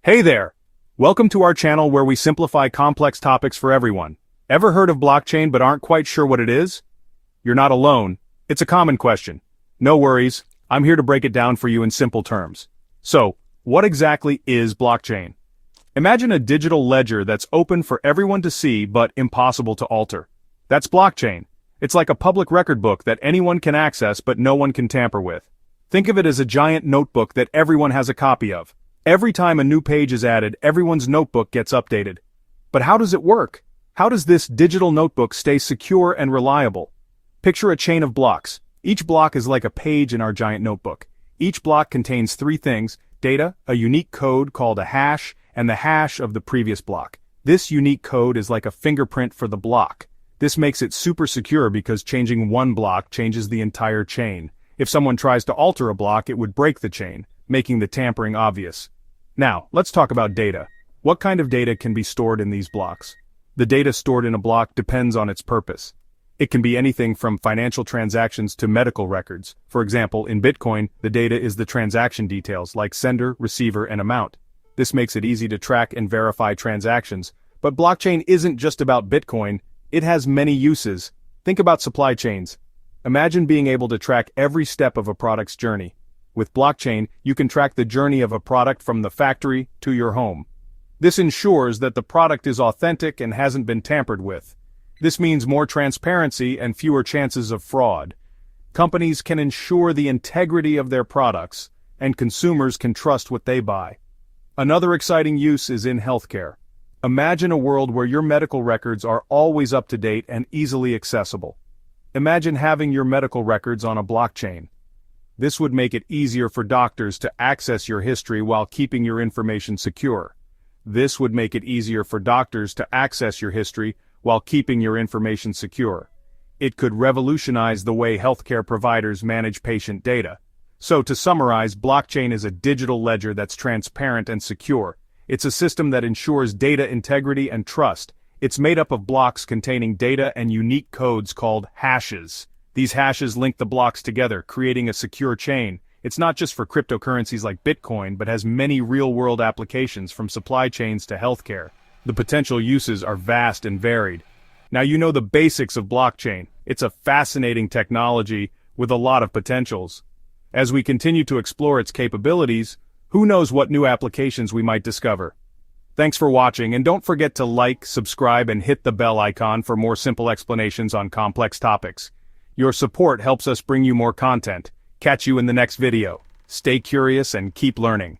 Hey there! Welcome to our channel where we simplify complex topics for everyone. Ever heard of blockchain but aren't quite sure what it is? You're not alone. It's a common question. No worries, I'm here to break it down for you in simple terms. So, what exactly is blockchain? Imagine a digital ledger that's open for everyone to see but impossible to alter. That's blockchain. It's like a public record book that anyone can access but no one can tamper with. Think of it as a giant notebook that everyone has a copy of. Every time a new page is added, everyone's notebook gets updated. But how does it work? How does this digital notebook stay secure and reliable? Picture a chain of blocks. Each block is like a page in our giant notebook. Each block contains three things: data, a unique code called a hash, and the hash of the previous block. This unique code is like a fingerprint for the block. This makes it super secure because changing one block changes the entire chain. If someone tries to alter a block, it would break the chain, making the tampering obvious. Now, let's talk about data. What kind of data can be stored in these blocks? The data stored in a block depends on its purpose. It can be anything from financial transactions to medical records. For example, in Bitcoin, the data is the transaction details like sender, receiver, and amount. This makes it easy to track and verify transactions. But blockchain isn't just about Bitcoin, it has many uses. Think about supply chains. Imagine being able to track every step of a product's journey. With blockchain, you can track the journey of a product from the factory to your home. This ensures that the product is authentic and hasn't been tampered with. This means more transparency and fewer chances of fraud. Companies can ensure the integrity of their products, and consumers can trust what they buy. Another exciting use is in healthcare. Imagine a world where your medical records are always up to date and easily accessible. Imagine having your medical records on a blockchain. This would make it easier for doctors to access your history while keeping your information secure. This would make it easier for doctors to access your history while keeping your information secure. It could revolutionize the way healthcare providers manage patient data. So to summarize, blockchain is a digital ledger that's transparent and secure. It's a system that ensures data integrity and trust. It's made up of blocks containing data and unique codes called hashes. These hashes link the blocks together, creating a secure chain. It's not just for cryptocurrencies like Bitcoin, but has many real-world applications from supply chains to healthcare. The potential uses are vast and varied. Now you know the basics of blockchain. It's a fascinating technology with a lot of potentials. As we continue to explore its capabilities, who knows what new applications we might discover. Thanks for watching, and don't forget to like, subscribe, and hit the bell icon for more simple explanations on complex topics. Your support helps us bring you more content. Catch you in the next video. Stay curious and keep learning.